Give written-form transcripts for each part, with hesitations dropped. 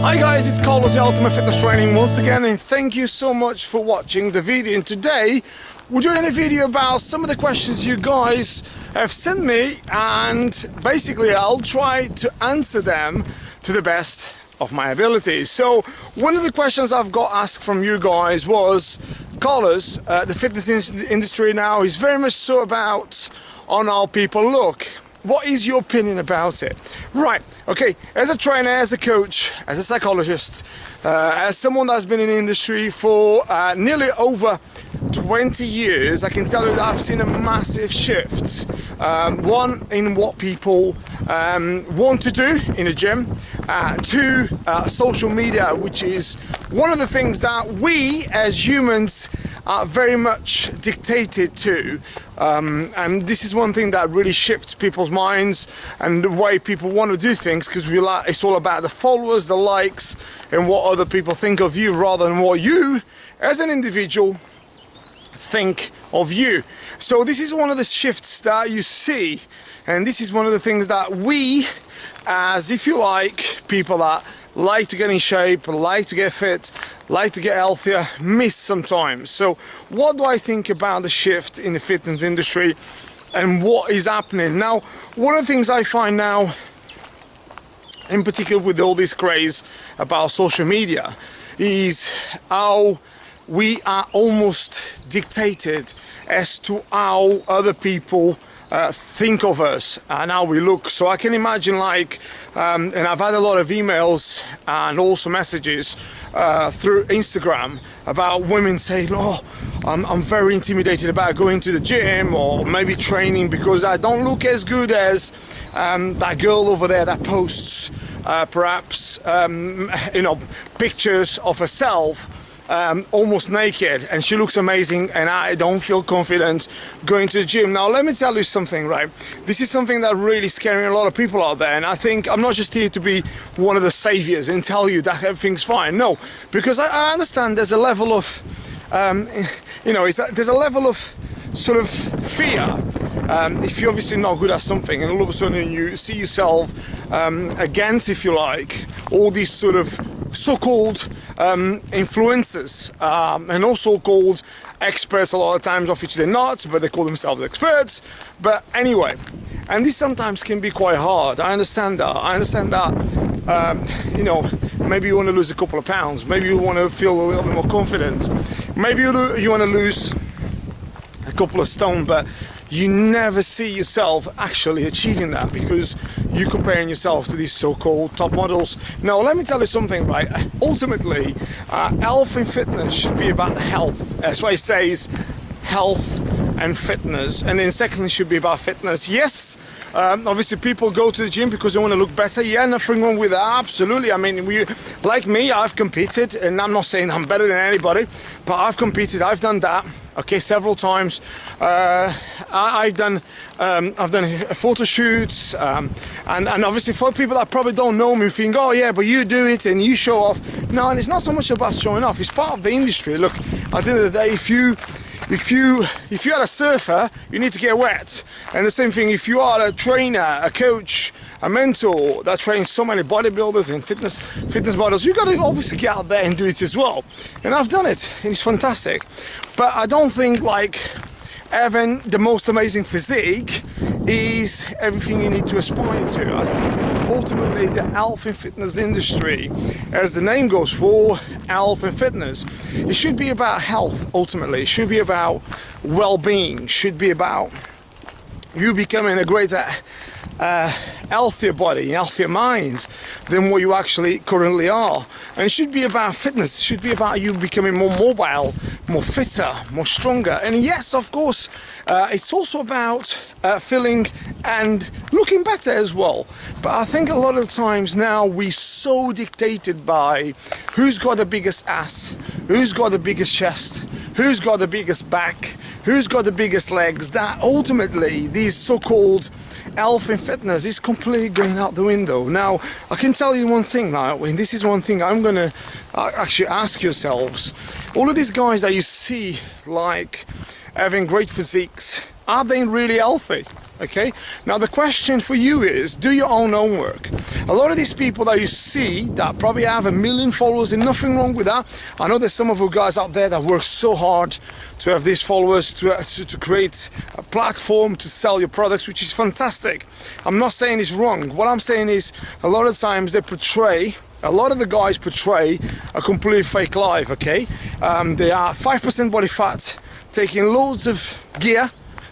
Hi guys, it's Carlos, the Ultimate Fitness Training once again, and thank you so much for watching the video. And today we're doing a video about some of the questions you guys have sent me, and basically I'll try to answer them to the best of my ability. So one of the questions I've got asked from you guys was, Carlos, the fitness industry now is very much so about on how people look. What is your opinion about it? Right, okay, as a trainer, as a coach, as a psychologist, as someone that's been in the industry for nearly over 20 years, I can tell you that I've seen a massive shift. One, in what people want to do in a gym. Two, social media, which is one of the things that we as humans are very much dictated to, and this is one thing that really shifts people's minds and the way people want to do things, because it's all about the followers, the likes, and what other people think of you rather than what you as an individual think of you. So this is one of the shifts that you see, and this is one of the things that we, as if you like, people that like to get in shape, like to get fit, like to get healthier, miss sometimes. So what do I think about the shift in the fitness industry and what is happening now? One of the things I find now, in particular with all this craze about social media, is how we are almost dictated as to how other people think of us and how we look. So I can imagine, like, and I've had a lot of emails and also messages through Instagram about women saying, oh, I'm very intimidated about going to the gym or maybe training because I don't look as good as that girl over there that posts perhaps you know, pictures of herself almost naked, and she looks amazing, and I don't feel confident going to the gym. Now let me tell you something, right? This is something that really scaring a lot of people out there, and I think I'm not just here to be one of the saviors and tell you that everything's fine. No, because I understand there's a level of you know, there's a level of sort of fear if you're obviously not good at something and all of a sudden you see yourself against, if you like, all these sort of so-called influencers and also called experts a lot of times, of which they're not, but they call themselves experts. But anyway, and this sometimes can be quite hard. I understand that you know, maybe you want to lose a couple of pounds, maybe you want to feel a little bit more confident, maybe you want to lose a couple of stone, but you never see yourself actually achieving that because you're comparing yourself to these so-called top models. Now let me tell you something, right? Ultimately, health and fitness should be about health. That's why it says health and fitness, and then secondly should be about fitness. Yes, obviously people go to the gym because they want to look better. Yeah, nothing wrong with that, absolutely. I mean, like me, I've competed, and I'm not saying I'm better than anybody, but I've competed, I've done that, okay, several times. I've done photo shoots, and obviously for people that probably don't know me think, oh yeah, but you do it and you show off. No, and it's not so much about showing off, it's part of the industry. Look, at the end of the day, if you're a surfer, you need to get wet. And the same thing, if you are a trainer, a coach, a mentor that trains so many bodybuilders and fitness models, you got to obviously get out there and do it as well. And I've done it, and it's fantastic. But I don't think like having the most amazing physique is everything you need to aspire to. I think ultimately the health and fitness industry, as the name goes for, health and fitness, it should be about health ultimately. It should be about well-being, should be about you becoming a greater healthier body, healthier mind than what you actually currently are. And it should be about fitness, it should be about you becoming more mobile, more fitter, more stronger. And yes, of course, it's also about feeling and looking better as well. But I think a lot of the times now we're so dictated by who's got the biggest ass, who's got the biggest chest, who's got the biggest back, who's got the biggest legs, that ultimately these so-called health and fitness is completely going out the window. Now I can tell you one thing now, and this is one thing I'm gonna actually ask yourselves. All of these guys that you see like having great physiques, are they really healthy? Okay, now the question for you is, do your own homework. A lot of these people that you see that probably have 1 million followers, and nothing wrong with that. I know there's some of you guys out there that work so hard to have these followers, to create a platform to sell your products, which is fantastic. I'm not saying it's wrong. What I'm saying is, a lot of times they portray, a lot of the guys portray a completely fake life, okay? They are 5% body fat, taking loads of gear,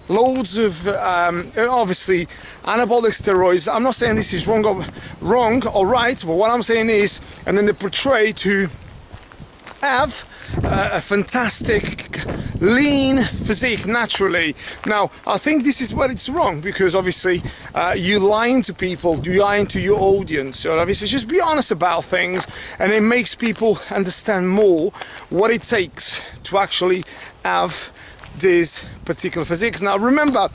loads of obviously anabolic steroids. I'm not saying this is wrong or right, but what I'm saying is, and then they portray to have a fantastic lean physique naturally. Now I think this is where it's wrong, because obviously you lying to people, you lying to your audience. So obviously just be honest about things, and it makes people understand more what it takes to actually have these particular physiques. Now remember,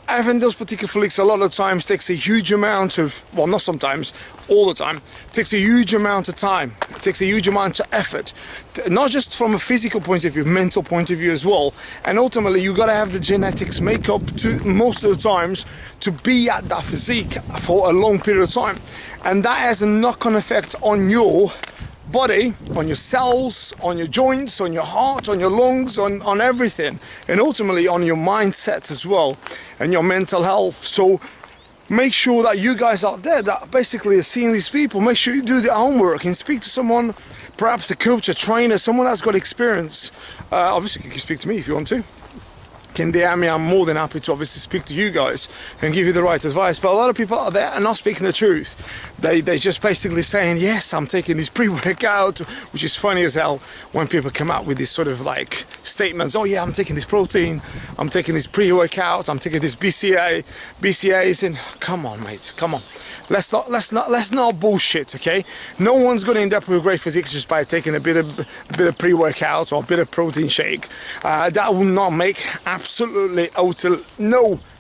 having those particular physiques a lot of times takes a huge amount of, well, not sometimes, all the time, takes a huge amount of time, it takes a huge amount of effort, not just from a physical point of view, mental point of view as well. And ultimately you got to have the genetics make up to, most of the times, to be at that physique for a long period of time, and that has a knock-on effect on your body, on your cells, on your joints, on your heart, on your lungs, on everything, and ultimately on your mindset as well, and your mental health. So make sure that you guys out there that basically are seeing these people, make sure you do the homework and speak to someone, perhaps a coach, a trainer, someone that's got experience. Obviously you can speak to me if you want to. Can DM me, I'm more than happy to obviously speak to you guys and give you the right advice. But a lot of people out there are not speaking the truth. They're just basically saying, yes, I'm taking this pre-workout, which is funny as hell when people come out with these sort of like statements. Oh yeah, I'm taking this protein, I'm taking this pre-workout, I'm taking this BCAAs, and come on, mate, come on. Let's not bullshit, okay? No one's going to end up with great physiques just by taking a bit of pre-workout or a bit of protein shake. That will not make absolutely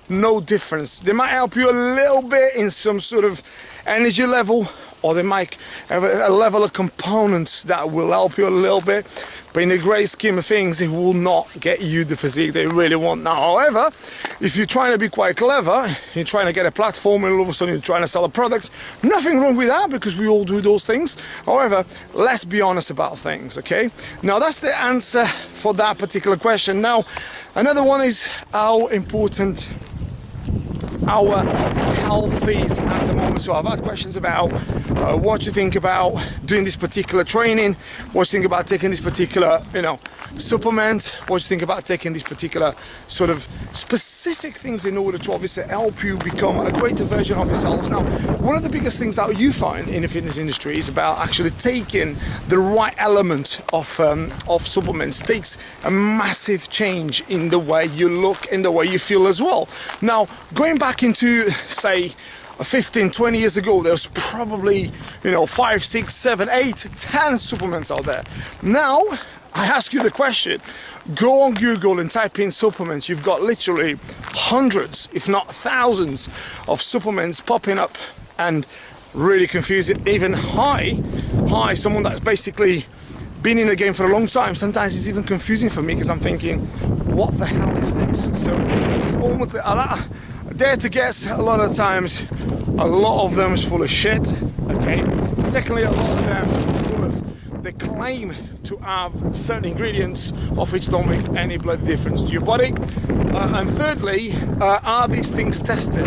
no difference. They might help you a little bit in some sort of energy level, or they might have a level of components that will help you a little bit, but in the great scheme of things, it will not get you the physique they really want. Now, however, if you're trying to be quite clever, you're trying to get a platform and all of a sudden you're trying to sell a product, nothing wrong with that, because we all do those things. However, let's be honest about things, okay? Now, that's the answer for that particular question. Now, another one is how important our health is at the moment. So I've had questions about what you think about doing this particular training, what you think about taking this particular, supplement, what you think about taking this particular sort of specific things in order to obviously help you become a greater version of yourselves. Now, one of the biggest things that you find in the fitness industry is about actually taking the right element of supplements. Takes a massive change in the way you look, in the way you feel as well. Now, going back into, say, 15, 20 years ago, there was probably, 5, 6, 7, 8, 10 supplements out there. Now, I ask you the question, go on Google and type in supplements. You've got literally hundreds, if not thousands, of supplements popping up, and really confusing. Even someone that's basically been in the game for a long time, sometimes it's even confusing for me, because I'm thinking, what the hell is this? So it's almost, I dare to guess, a lot of times, a lot of them is full of shit, okay? Secondly, a lot of them full of, they claim to have certain ingredients of which don't make any blood difference to your body. And thirdly, are these things tested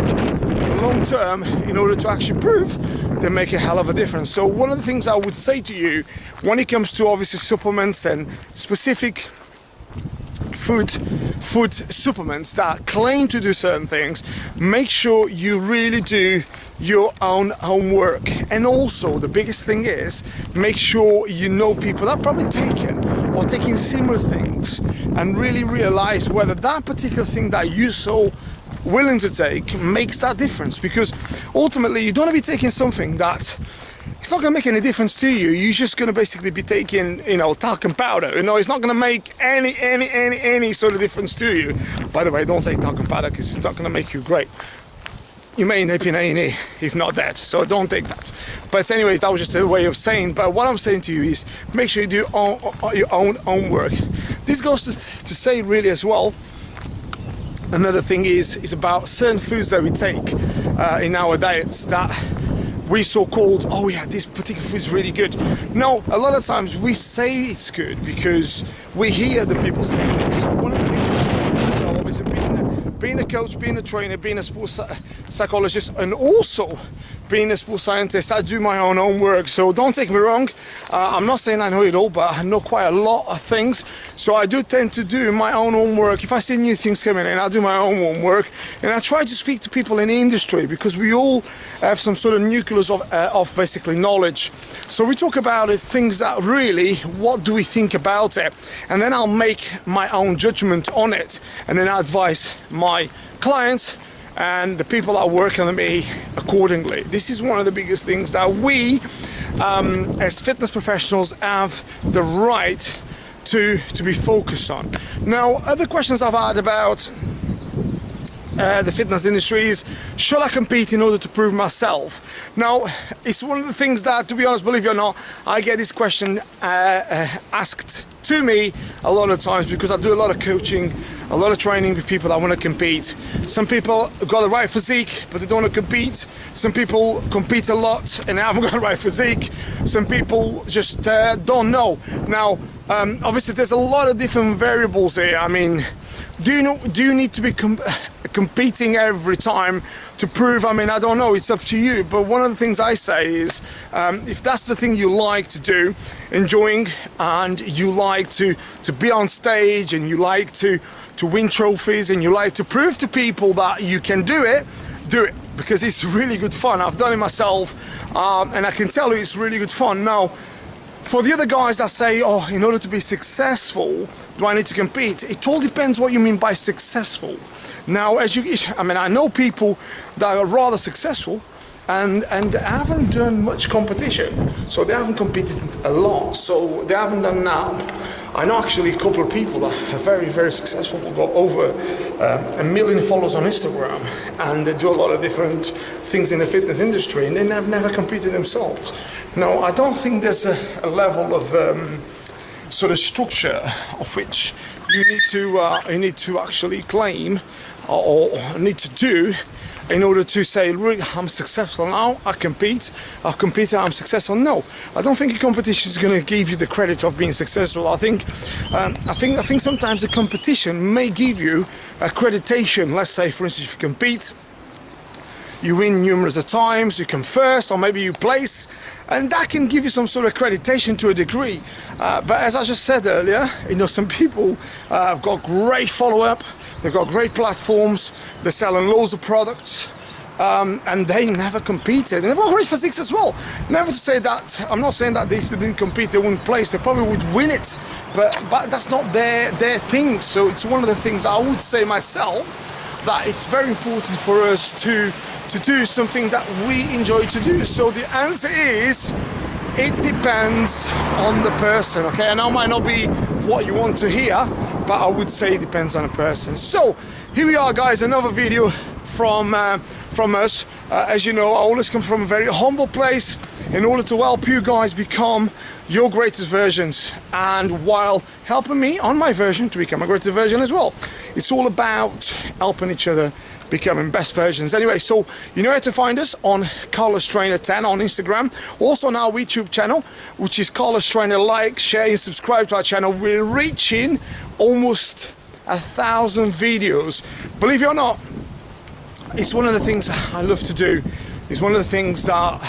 long term in order to actually prove they make a hell of a difference? So one of the things I would say to you when it comes to obviously supplements and specific food supplements that claim to do certain things, make sure you really do your own homework. And also the biggest thing is, make sure you know people that are probably taking similar things, and really realize whether that particular thing that you're so willing to take makes that difference. Because ultimately you don't want to be taking something that it's not going to make any difference to you. You're just going to basically be taking, talcum powder. It's not going to make any sort of difference to you. By the way, don't take talcum powder, because it's not going to make you great. You may end up in A&E, if not dead, so don't take that. But anyway, that was just a way of saying. But what I'm saying to you is, make sure you do your own homework. This goes to say really as well, Another thing is about certain foods that we take in our diets that we so-called, oh yeah, this particular food is really good. No, a lot of times we say it's good because we hear the people saying it. So one of the things that I do, so obviously being a coach, being a trainer, being a sports psychologist, and also being a sports scientist, I do my own homework. So don't take me wrong, I'm not saying I know it all, but I know quite a lot of things. So I do tend to do my own homework. If I see new things coming in, I do my own homework, and I try to speak to people in the industry because we all have some sort of nucleus of basically knowledge. So we talk about it, things that really, what do we think about it, and then I'll make my own judgment on it, and then I advise my clients and the people that work under me accordingly. This is one of the biggest things that we as fitness professionals have the right to be focused on. Now, other questions I've had about the fitness industry is, should I compete in order to prove myself? Now, it's one of the things that, to be honest, believe it or not, I get this question asked to me a lot of times because I do a lot of coaching, a lot of training with people that want to compete. Some people have got the right physique, but they don't want to compete. Some people compete a lot and haven't got the right physique. Some people just don't know. Now, obviously, there's a lot of different variables here. I mean, do you need to be competing every time to prove? I mean, I don't know, it's up to you, but one of the things I say is if that's the thing you like to do, enjoying, and you like to be on stage, and you like to win trophies, and you like to prove to people that you can do it, because it's really good fun. I've done it myself, and I can tell you it's really good fun. Now, for the other guys that say, oh, in order to be successful, do I need to compete? It all depends what you mean by successful. Now, I know people that are rather successful and haven't done much competition, so they haven't competed a lot, so they haven't done that. I know actually a couple of people that are very, very successful, who got over 1 million followers on Instagram, and they do a lot of different things in the fitness industry, and they have never competed themselves. Now, I don't think there's a level of sort of structure of which you need to actually claim or need to do in order to say, look, I'm successful now, I've competed, I'm successful. No, I don't think a competition is going to give you the credit of being successful. I think sometimes the competition may give you accreditation. Let's say, for instance, if you compete, you win numerous of times, you come first, or maybe you place, and that can give you some sort of accreditation to a degree. But as I just said earlier, some people have got great follow-up, they've got great platforms, they're selling loads of products, and they never competed. And they've got great physiques as well. Never to say that, I'm not saying that if they didn't compete, they wouldn't place, they probably would win it, but that's not their thing. So it's one of the things I would say myself, that it's very important for us to do something that we enjoy to do. So the answer is, it depends on the person, okay? And that might not be what you want to hear, but I would say it depends on a person. So here we are, guys, another video from us. As you know, I always come from a very humble place in order to help you guys become your greatest versions, and while helping me on my version to become a greater version as well. It's all about helping each other becoming best versions. Anyway, so you know where to find us on Carlos Trainer 10 on Instagram, also on our YouTube channel, which is Carlos Trainer. Like, share and subscribe to our channel. We're reaching almost 1,000 videos. Believe it or not, it's one of the things I love to do. It's one of the things that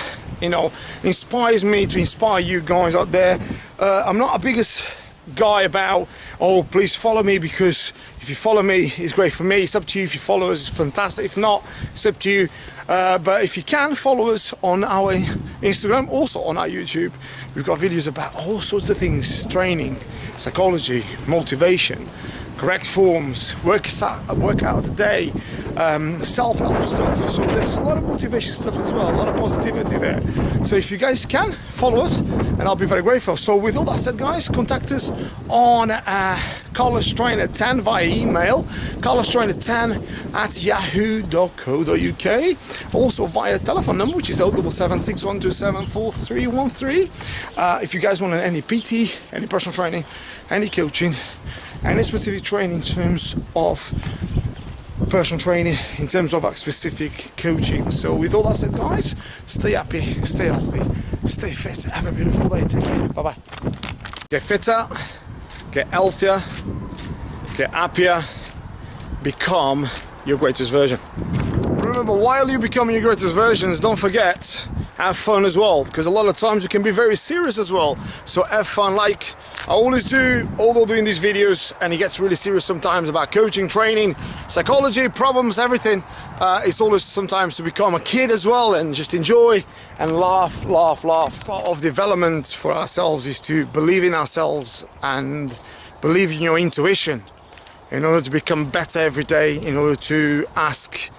inspires me to inspire you guys out there. I'm not a biggest guy about, oh, please follow me, because if you follow me, it's great for me. It's up to you. If you follow us, it's fantastic. If not, it's up to you. But if you can, follow us on our Instagram, also on our YouTube. We've got videos about all sorts of things: training, psychology, motivation, correct forms, workout a day, self-help stuff. So there's a lot of motivation stuff as well, a lot of positivity there. So if you guys can, follow us, and I'll be very grateful. So with all that said, guys, contact us on Carlos Trainer 10 via email, carlostrainer10@yahoo.co.uk, also via telephone number, which is 07761274313. If you guys want any PT, any personal training, any coaching, any specific training in terms of personal training, in terms of specific coaching. So with all that said, guys, stay happy, stay healthy, stay fit, have a beautiful day, take care, bye bye. Get fitter, get healthier, get happier, become your greatest version. Remember, while you become your greatest versions, don't forget, have fun as well, because a lot of times you can be very serious as well. So have fun, like I always do, although doing these videos, and it gets really serious sometimes about coaching, training, psychology, problems, everything. It's always sometimes to become a kid as well and just enjoy and laugh. Part of development for ourselves is to believe in ourselves and believe in your intuition in order to become better every day, in order to ask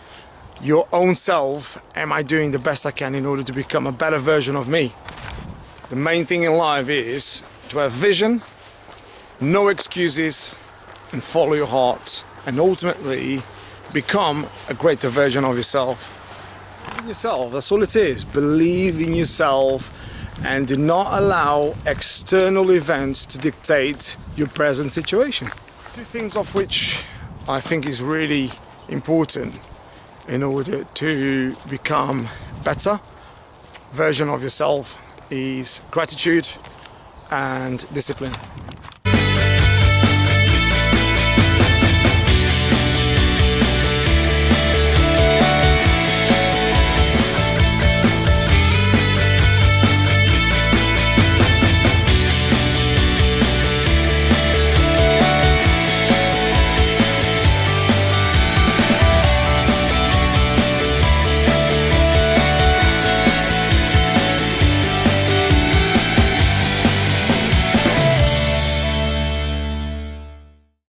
your own self, am I doing the best I can in order to become a better version of me? The main thing in life is to have vision, no excuses, and follow your heart, and ultimately become a greater version of yourself. Believe in yourself, that's all it is. Believe in yourself and do not allow external events to dictate your present situation. Two things of which I think is really important in order to become better version of yourself is gratitude and discipline.